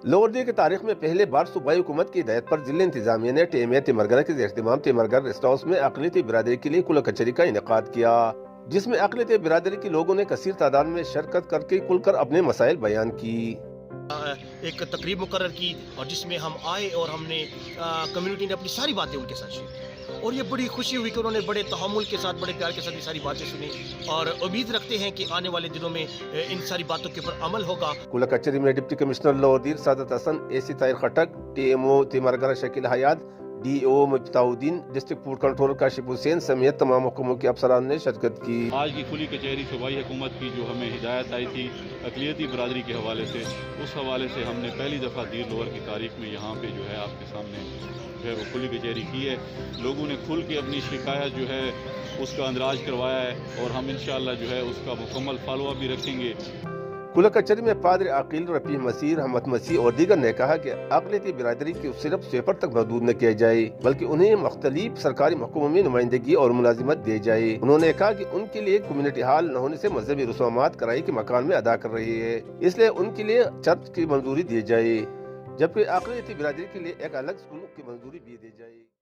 Lower दिया की तारीख में पहले बार सूबाई हुकूमत की हिदायत पर जिला इंतजामिया ने टेमिया तिमरगरा के एहतमाम तिमरगर रेस्ट हाउस में अक़लियती बिरादरी के लिए कुल कचहरी का इनेकाद किया, जिसमें अक़लियती बिरादरी के लोगों ने कसीर तादाद में शिरकत करके खुलकर अपने मसाइल बयान की। एक तकरीब मुकर्रर की और जिसमें हम आए और हमने कम्युनिटी ने अपनी सारी बातें उनके साथ शेयर की और ये बड़ी खुशी हुई कि उन्होंने बड़े तहम्मुल के साथ, बड़े प्यार के साथ ये सारी बातें सुनी और उम्मीद रखते हैं कि आने वाले दिनों में इन सारी बातों के ऊपर अमल होगा। कुल कचहरी में deputy commissioner lower Saadat Hassan, AC Tahir Khattak, TMO Timergara Shakeel Hayat, DO Muftauddin, district food controller Kashif Hussain समेत तमाम हुकूमों के अफसरान ने शिरकत की। आज की खुली कचहरी सूबाई हुकूमत की जो हमें हिदायत आई थी अक़लियती बिरादरी के हवाले से, उस हवाले से हमने पहली दफ़ा दीर लोअर की तारीख में यहाँ पे जो है आपके सामने जो है वो खुली कचहरी की है। लोगों ने खुल के अपनी शिकायत जो है उसका अंदराज करवाया है और हम इंशाअल्लाह जो है उसका मुकम्मल फॉलो अप भी रखेंगे। कुल कचहरी में पादरी आकिल रफ़ी मसीह रहमत मसीह और दीगर ने कहा कि अक़लियती बिरादरी को सिर्फ स्वेपर तक महदूद न किया जाए बल्कि उन्हें मुख्तलिफ सरकारी महकमों में नुमाइंदगी और मुलाजिमत दी जाए। उन्होंने कहा कि उनके लिए कम्युनिटी हॉल न होने से मजहबी रसूमात किराए के मकान में अदा कर रही है, इसलिए उनके लिए चर्च की मंजूरी दी जाए, जबकि अक़लियती बिरादरी के लिए एक अलग स्कूल की मंजूरी भी दी जाए।